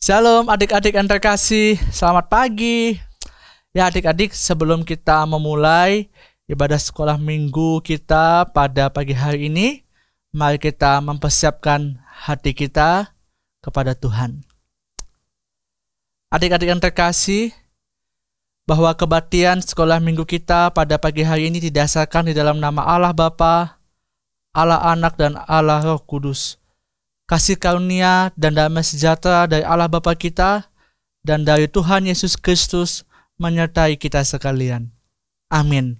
Shalom adik-adik yang terkasih, selamat pagi. Ya adik-adik, sebelum kita memulai ibadah sekolah minggu kita pada pagi hari ini, mari kita mempersiapkan hati kita kepada Tuhan. Adik-adik yang terkasih, bahwa kebaktian sekolah minggu kita pada pagi hari ini didasarkan di dalam nama Allah Bapa, Allah Anak, dan Allah Roh Kudus. Kasih karunia dan damai sejahtera dari Allah Bapa kita dan dari Tuhan Yesus Kristus menyertai kita sekalian. Amin.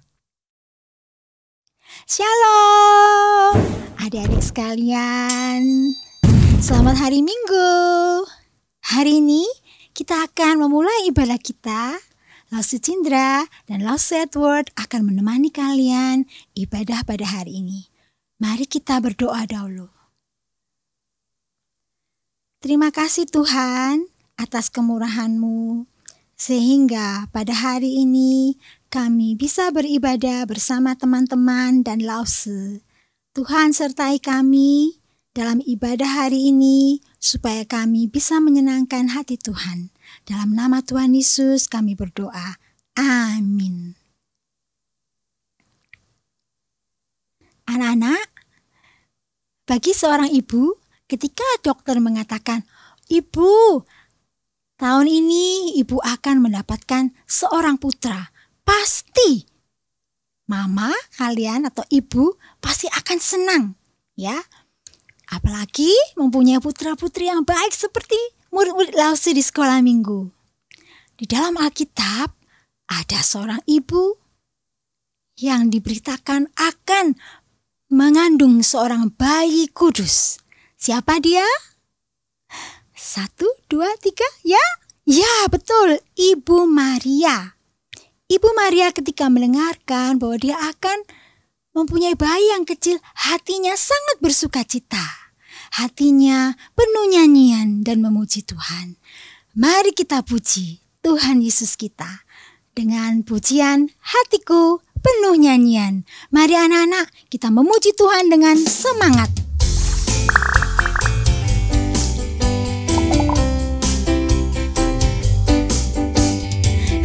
Shalom adik-adik sekalian, selamat hari Minggu. Hari ini kita akan memulai ibadah kita. Lause Cindra dan Lause Edward akan menemani kalian ibadah pada hari ini. Mari kita berdoa dahulu. Terima kasih Tuhan atas kemurahan-Mu, sehingga pada hari ini kami bisa beribadah bersama teman-teman dan Lause. Tuhan sertai kami dalam ibadah hari ini, supaya kami bisa menyenangkan hati Tuhan. Dalam nama Tuhan Yesus kami berdoa. Amin. Anak-anak, bagi seorang ibu, ketika dokter mengatakan, "Ibu, tahun ini ibu akan mendapatkan seorang putra," pasti mama kalian atau ibu pasti akan senang, ya. Apalagi mempunyai putra-putri yang baik seperti murid-murid Lause di sekolah minggu. Di dalam Alkitab ada seorang ibu yang diberitakan akan mengandung seorang bayi kudus. Siapa dia? 1, 2, 3, ya? Ya, betul, Ibu Maria. Ibu Maria ketika mendengarkan bahwa dia akan mempunyai bayi yang kecil, hatinya sangat bersukacita. Hatinya penuh nyanyian dan memuji Tuhan. Mari kita puji Tuhan Yesus kita dengan pujian hatiku penuh nyanyian. Mari anak-anak, kita memuji Tuhan dengan semangat.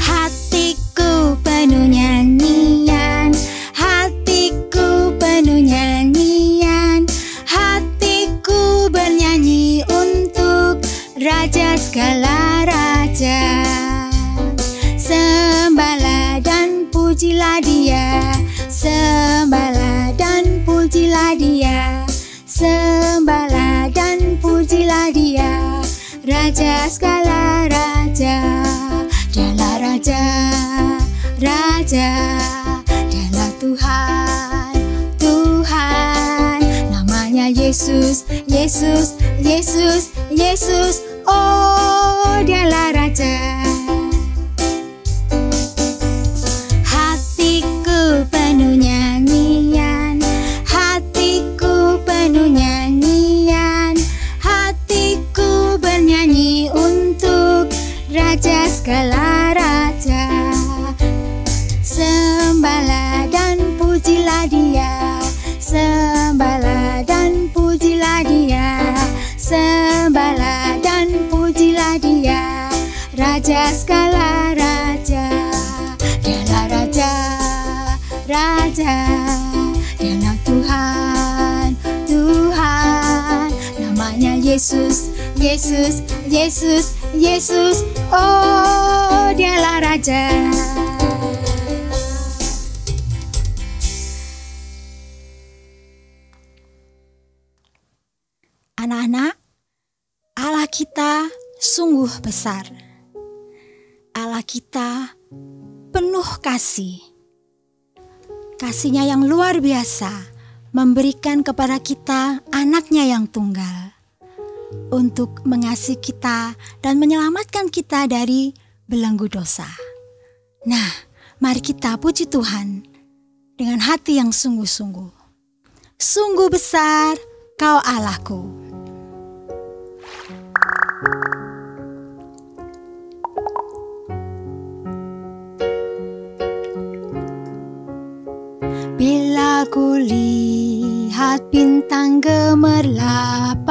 Hatiku penuh nyanyian, hatiku penuh nyanyian, hatiku bernyanyi untuk Raja segala raja. Sembahlah dan pujilah Dia, sembahlah dan pujilah Dia, sembahlah dan pujilah Dia, Raja segala raja. Dialah Raja, Raja, Dialah Tuhan, Tuhan. Namanya Yesus, Yesus, Yesus, Yesus. Oh, Dialah Raja. Hatiku penuh nyanyian, hatiku penuh nyanyian, hatiku bernyanyi untuk Raja segala raja. Sembahlah dan pujilah Dia, sembahlah dan pujilah Dia, sembahlah dan pujilah Dia, Raja segala raja. Dialah Raja, Raja, Dialah Tuhan, Tuhan. Namanya Yesus, Yesus, Yesus, Yesus. Oh, Dialah Raja. Anak-anak, Allah kita sungguh besar. Allah kita penuh kasih. Kasih-Nya yang luar biasa memberikan kepada kita anaknya yang tunggal untuk mengasihi kita dan menyelamatkan kita dari belenggu dosa. Nah, mari kita puji Tuhan dengan hati yang sungguh-sungguh. Sungguh besar Kau Allahku. Bila ku lihat bintang gemerlapan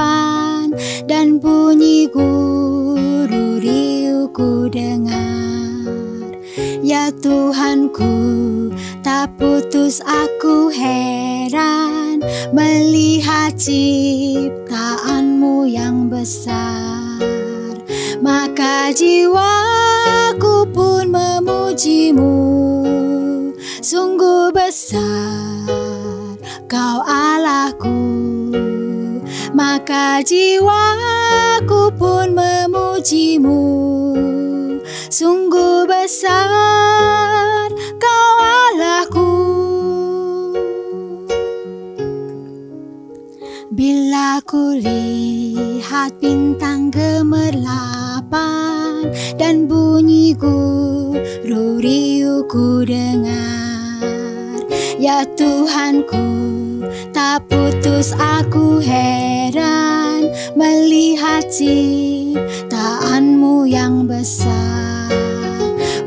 dan bunyi guru Ya Tuhanku, tak putus aku heran melihat ciptaanmu yang besar. Maka jiwaku pun memujimu, sungguh besar Kau Allahku. Maka jiwaku pun memujimu, sungguh besar Kau Allahku. Bila ku lihat bintang gemerlapan dan bunyi guru riuhku dengar, ya Tuhanku, tak putus aku heran melihat ciptaanmu yang besar.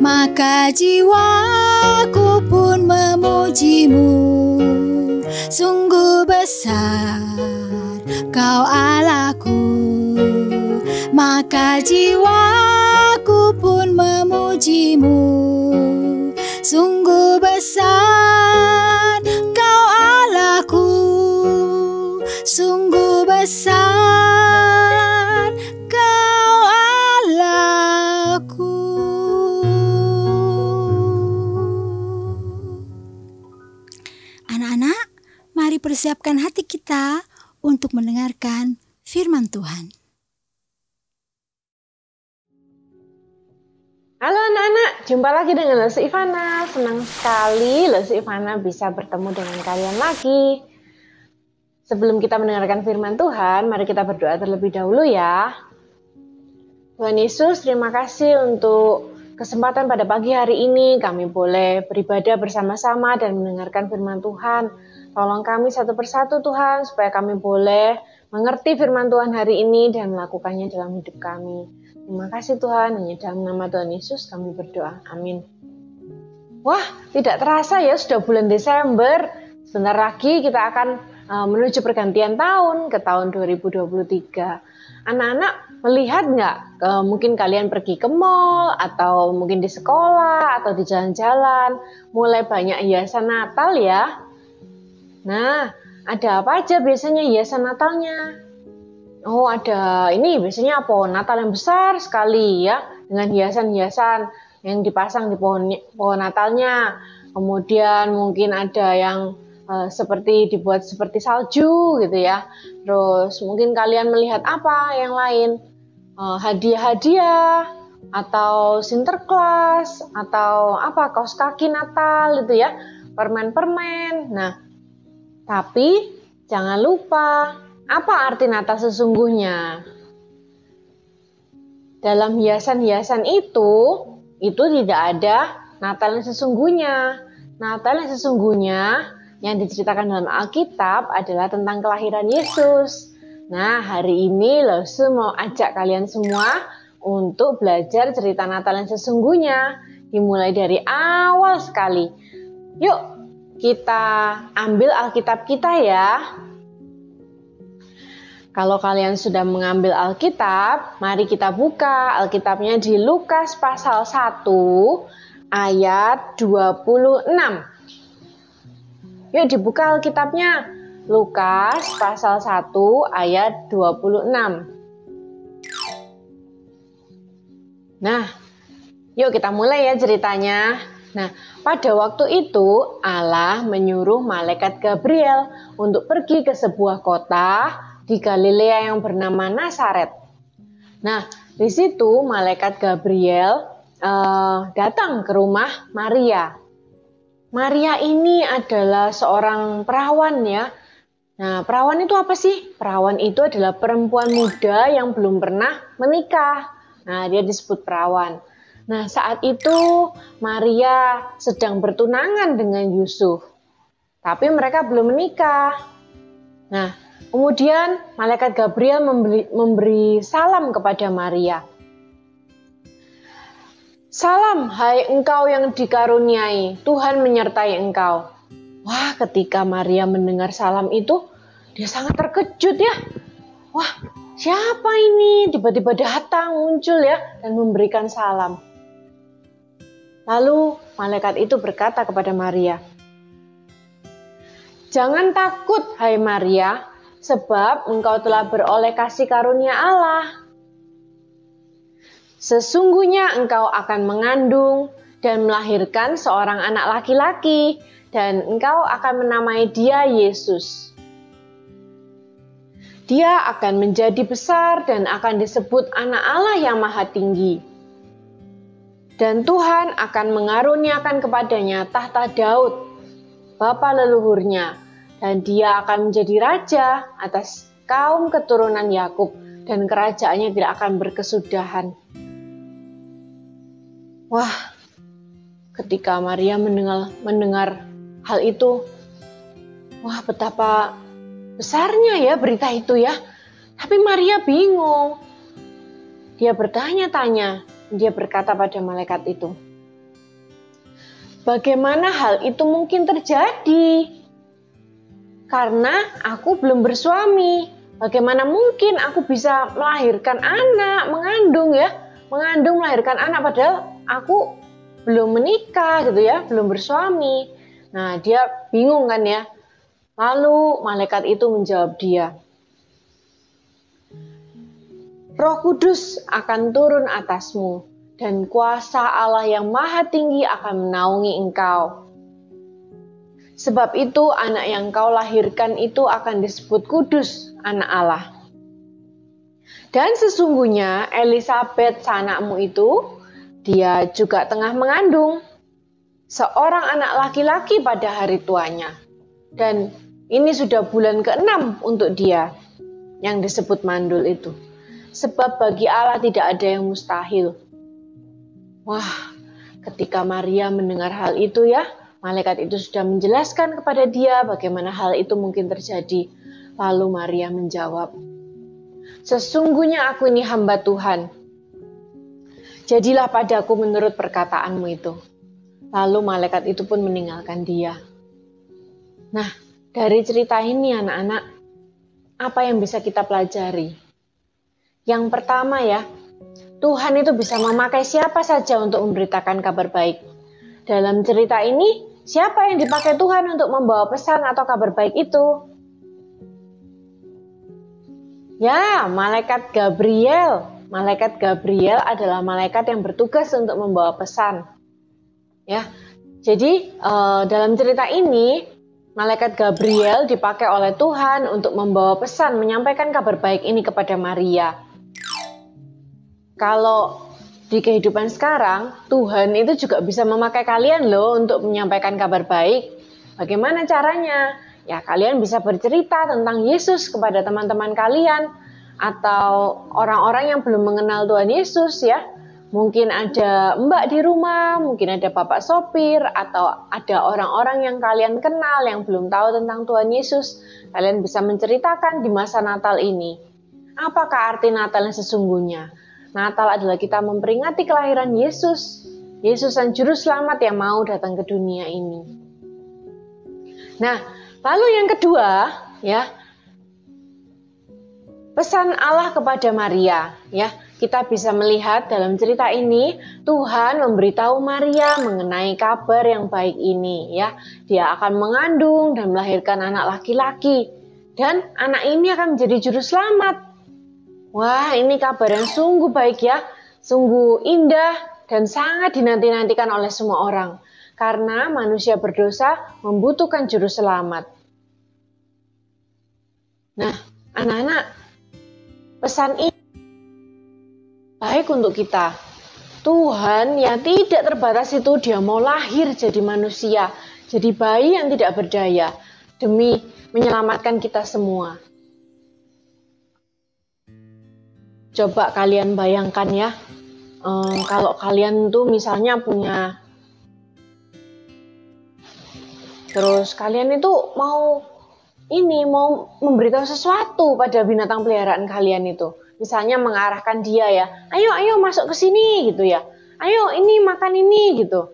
Maka jiwaku pun memujimu, sungguh besar Kau Allahku. Maka jiwaku pun memujimu, sungguh besar Kau Allahku, sungguh besar Kau Allahku. Anak-anak, mari persiapkan hati kita untuk mendengarkan firman Tuhan. Halo anak-anak, jumpa lagi dengan Lesi Ivana. Senang sekali Lesi Ivana bisa bertemu dengan kalian lagi. Sebelum kita mendengarkan firman Tuhan, mari kita berdoa terlebih dahulu ya. Tuhan Yesus, terima kasih untuk kesempatan pada pagi hari ini. Kami boleh beribadah bersama-sama dan mendengarkan firman Tuhan. Tolong kami satu persatu Tuhan, supaya kami boleh mengerti firman Tuhan hari ini dan melakukannya dalam hidup kami. Terima kasih Tuhan, hanya dalam nama Tuhan Yesus kami berdoa. Amin. Wah, tidak terasa ya sudah bulan Desember. Sebentar lagi kita akan menuju pergantian tahun ke tahun 2023. Anak-anak melihat nggak? Mungkin kalian pergi ke mall atau mungkin di sekolah atau di jalan-jalan. Mulai banyak hiasan Natal ya. Nah, ada apa aja biasanya hiasan Natalnya? Oh, ada ini biasanya pohon Natal yang besar sekali ya, dengan hiasan-hiasan yang dipasang di pohon Natalnya. Kemudian mungkin ada yang dibuat seperti salju gitu ya. Terus mungkin kalian melihat apa yang lain? Hadiah-hadiah atau Sinterklas atau apa kaos kaki Natal gitu ya, permen-permen. Nah, tapi jangan lupa, apa arti Natal sesungguhnya? Dalam hiasan-hiasan itu tidak ada Natal yang sesungguhnya. Natal yang sesungguhnya yang diceritakan dalam Alkitab adalah tentang kelahiran Yesus. Nah, hari ini Lesu mau ajak kalian semua untuk belajar cerita Natal yang sesungguhnya, dimulai dari awal sekali. Yuk, kita ambil Alkitab kita ya. Kalau kalian sudah mengambil Alkitab, mari kita buka Alkitabnya di Lukas pasal 1 ayat 26. Yuk dibuka Alkitabnya. Lukas pasal 1 ayat 26. Nah, yuk kita mulai ya ceritanya. Nah, pada waktu itu Allah menyuruh malaikat Gabriel untuk pergi ke sebuah kota di Galilea yang bernama Nazaret. Nah, di situ malaikat Gabriel datang ke rumah Maria. Maria ini adalah seorang perawan ya. Nah, perawan itu apa sih? Perawan itu adalah perempuan muda yang belum pernah menikah. Nah, dia disebut perawan. Nah, saat itu Maria sedang bertunangan dengan Yusuf. Tapi mereka belum menikah. Nah, kemudian malaikat Gabriel memberi salam kepada Maria. Salam, hai engkau yang dikaruniai, Tuhan menyertai engkau. Wah, ketika Maria mendengar salam itu, dia sangat terkejut ya. Wah, siapa ini? Tiba-tiba datang muncul ya dan memberikan salam. Lalu malaikat itu berkata kepada Maria, "Jangan takut, hai Maria, sebab engkau telah beroleh kasih karunia Allah. Sesungguhnya engkau akan mengandung dan melahirkan seorang anak laki-laki, dan engkau akan menamai dia Yesus. Dia akan menjadi besar dan akan disebut Anak Allah yang Maha Tinggi. Dan Tuhan akan mengaruniakan kepadanya tahta Daud, bapa leluhurnya, dan dia akan menjadi raja atas kaum keturunan Yakub, dan kerajaannya tidak akan berkesudahan." Wah, ketika Maria mendengar hal itu, wah betapa besarnya ya berita itu ya. Tapi Maria bingung. Dia bertanya-tanya. Dia berkata pada malaikat itu, "Bagaimana hal itu mungkin terjadi? Karena aku belum bersuami. Bagaimana mungkin aku bisa melahirkan anak, mengandung melahirkan anak padahal aku belum menikah gitu ya, belum bersuami." Nah, dia bingung kan ya. Lalu malaikat itu menjawab dia, "Roh Kudus akan turun atasmu, dan kuasa Allah yang Maha Tinggi akan menaungi engkau. Sebab itu anak yang kau lahirkan itu akan disebut kudus, anak Allah. Dan sesungguhnya Elisabet sanakmu itu, dia juga tengah mengandung seorang anak laki-laki pada hari tuanya. Dan ini sudah bulan ke-6 untuk dia, yang disebut mandul itu. Sebab bagi Allah tidak ada yang mustahil." Wah, ketika Maria mendengar hal itu ya, malaikat itu sudah menjelaskan kepada dia bagaimana hal itu mungkin terjadi. Lalu Maria menjawab, "Sesungguhnya aku ini hamba Tuhan. Jadilah padaku menurut perkataanmu itu." Lalu malaikat itu pun meninggalkan dia. Nah, dari cerita ini anak-anak, apa yang bisa kita pelajari? Yang pertama ya, Tuhan itu bisa memakai siapa saja untuk memberitakan kabar baik. Dalam cerita ini, siapa yang dipakai Tuhan untuk membawa pesan atau kabar baik itu? Ya, malaikat Gabriel. Malaikat Gabriel adalah malaikat yang bertugas untuk membawa pesan. Ya, jadi dalam cerita ini, malaikat Gabriel dipakai oleh Tuhan untuk membawa pesan, menyampaikan kabar baik ini kepada Maria. Kalau di kehidupan sekarang, Tuhan itu juga bisa memakai kalian loh untuk menyampaikan kabar baik. Bagaimana caranya? Ya, kalian bisa bercerita tentang Yesus kepada teman-teman kalian atau orang-orang yang belum mengenal Tuhan Yesus ya. Mungkin ada mbak di rumah, mungkin ada bapak sopir, atau ada orang-orang yang kalian kenal yang belum tahu tentang Tuhan Yesus. Kalian bisa menceritakan di masa Natal ini. Apakah arti Natal yang sesungguhnya? Natal adalah kita memperingati kelahiran Yesus. Yesus sang juru selamat yang mau datang ke dunia ini. Nah, lalu yang kedua, ya, pesan Allah kepada Maria, ya. Kita bisa melihat dalam cerita ini, Tuhan memberitahu Maria mengenai kabar yang baik ini, ya. Dia akan mengandung dan melahirkan anak laki-laki, dan anak ini akan menjadi juru selamat. Wah, ini kabar yang sungguh baik ya, sungguh indah dan sangat dinanti-nantikan oleh semua orang. Karena manusia berdosa membutuhkan juru selamat. Nah, anak-anak, pesan ini baik untuk kita. Tuhan yang tidak terbatas itu dia mau lahir jadi manusia, jadi bayi yang tidak berdaya, demi menyelamatkan kita semua. Coba kalian bayangkan ya, kalau kalian tuh misalnya punya, terus kalian itu mau memberitahu sesuatu pada binatang peliharaan kalian itu. Misalnya mengarahkan dia ya, ayo masuk ke sini gitu ya, ayo ini makan ini gitu.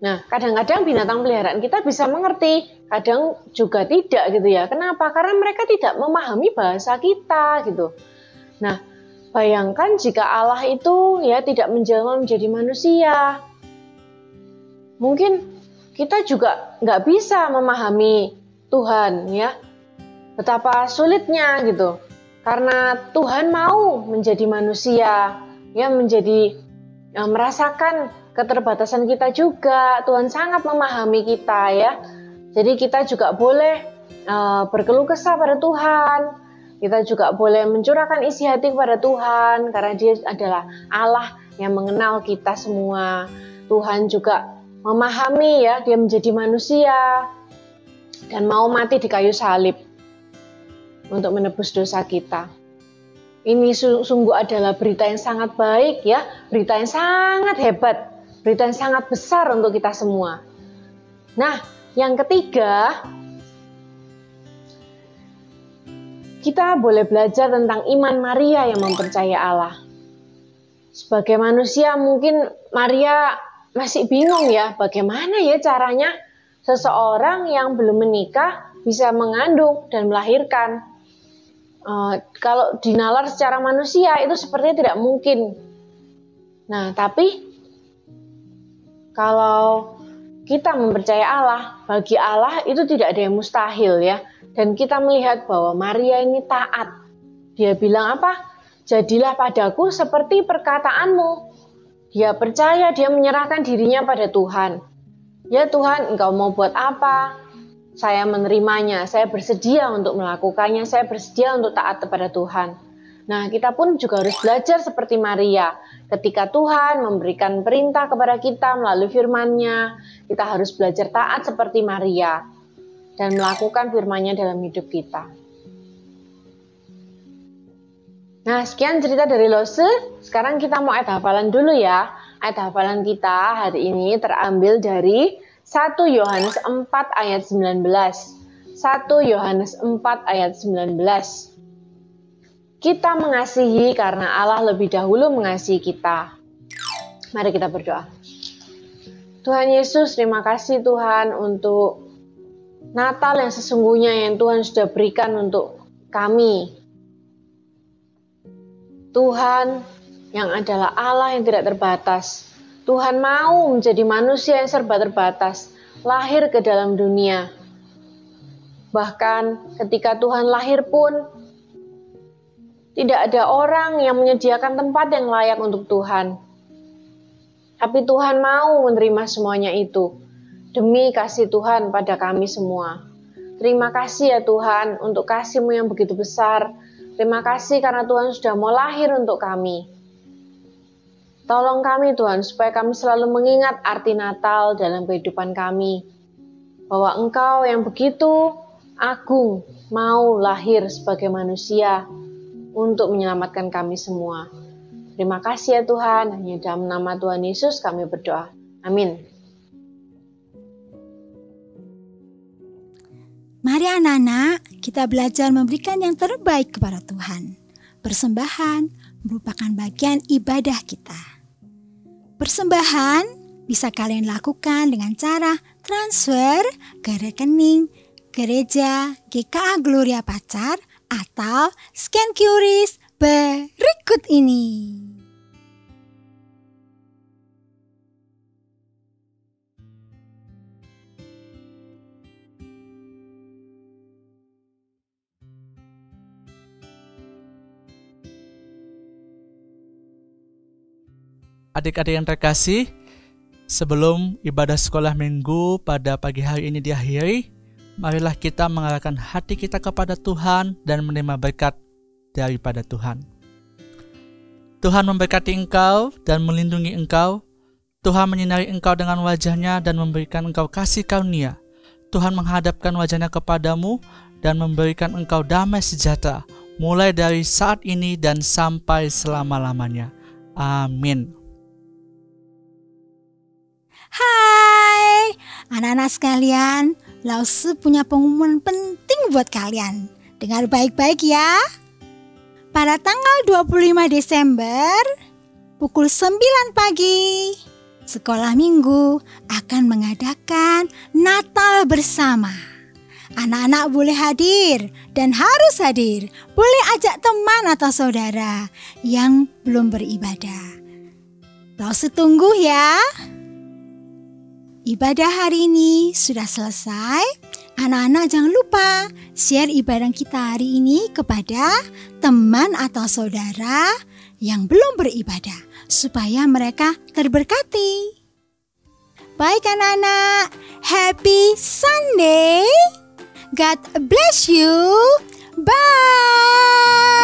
Nah, kadang-kadang binatang peliharaan kita bisa mengerti, kadang juga tidak gitu ya. Kenapa? Karena mereka tidak memahami bahasa kita gitu. Nah, bayangkan jika Allah itu ya tidak menjelma menjadi manusia. mungkin kita juga nggak bisa memahami Tuhan ya. Betapa sulitnya gitu. Karena Tuhan mau menjadi manusia, ya merasakan keterbatasan kita juga. Tuhan sangat memahami kita ya. Jadi kita juga boleh berkeluh kesah pada Tuhan. Kita juga boleh mencurahkan isi hati kepada Tuhan karena Dia adalah Allah yang mengenal kita semua. Tuhan juga memahami ya, Dia menjadi manusia dan mau mati di kayu salib untuk menebus dosa kita. Ini sungguh adalah berita yang sangat baik ya, berita yang sangat hebat, berita yang sangat besar untuk kita semua. Nah, yang ketiga, kita boleh belajar tentang iman Maria yang mempercayai Allah. Sebagai manusia mungkin Maria masih bingung ya, bagaimana ya caranya seseorang yang belum menikah bisa mengandung dan melahirkan. Kalau dinalar secara manusia itu sepertinya tidak mungkin. Nah, tapi kalau kita mempercayai Allah, bagi Allah itu tidak ada yang mustahil ya. Dan kita melihat bahwa Maria ini taat. Dia bilang apa? Jadilah padaku seperti perkataanmu. Dia percaya, dia menyerahkan dirinya pada Tuhan. Ya Tuhan, Engkau mau buat apa? Saya menerimanya, saya bersedia untuk melakukannya, saya bersedia untuk taat kepada Tuhan. Nah, kita pun juga harus belajar seperti Maria. Ketika Tuhan memberikan perintah kepada kita melalui firman-Nya, kita harus belajar taat seperti Maria dan melakukan firman-Nya dalam hidup kita. Nah, sekian cerita dari Lose. Sekarang kita mau ayat hafalan dulu ya. Ayat hafalan kita hari ini terambil dari 1 Yohanes 4 ayat 19. 1 Yohanes 4 ayat 19. Kita mengasihi karena Allah lebih dahulu mengasihi kita. Mari kita berdoa. Tuhan Yesus, terima kasih Tuhan untuk Natal yang sesungguhnya yang Tuhan sudah berikan untuk kami. Tuhan yang adalah Allah yang tidak terbatas. Tuhan mau menjadi manusia yang serba terbatas, lahir ke dalam dunia. Bahkan ketika Tuhan lahir pun, tidak ada orang yang menyediakan tempat yang layak untuk Tuhan. Tapi Tuhan mau menerima semuanya itu, demi kasih Tuhan pada kami semua. Terima kasih ya Tuhan untuk kasih-Mu yang begitu besar. Terima kasih karena Tuhan sudah mau lahir untuk kami. Tolong kami Tuhan supaya kami selalu mengingat arti Natal dalam kehidupan kami. Bahwa Engkau yang begitu agung mau lahir sebagai manusia untuk menyelamatkan kami semua. Terima kasih ya Tuhan, hanya dalam nama Tuhan Yesus kami berdoa. Amin. Mari anak-anak, kita belajar memberikan yang terbaik kepada Tuhan. Persembahan merupakan bagian ibadah kita. Persembahan bisa kalian lakukan dengan cara transfer ke rekening gereja GKA Gloria Pacar atau scan QRIS berikut ini. Adik-adik yang terkasih, sebelum ibadah sekolah minggu pada pagi hari ini diakhiri, marilah kita mengarahkan hati kita kepada Tuhan dan menerima berkat daripada Tuhan. Tuhan memberkati engkau dan melindungi engkau. Tuhan menyinari engkau dengan wajah-Nya dan memberikan engkau kasih karunia. Tuhan menghadapkan wajah-Nya kepadamu dan memberikan engkau damai sejahtera, mulai dari saat ini dan sampai selama-lamanya. Amin. Hai, anak-anak sekalian, Lause punya pengumuman penting buat kalian. Dengar baik-baik ya. Pada tanggal 25 Desember, pukul 9 pagi, sekolah minggu akan mengadakan Natal bersama. Anak-anak boleh hadir dan harus hadir. Boleh ajak teman atau saudara yang belum beribadah. Lause tunggu ya. ibadah hari ini sudah selesai. Anak-anak jangan lupa share ibadah kita hari ini kepada teman atau saudara yang belum beribadah supaya mereka terberkati. Baik anak-anak, happy Sunday. God bless you. Bye.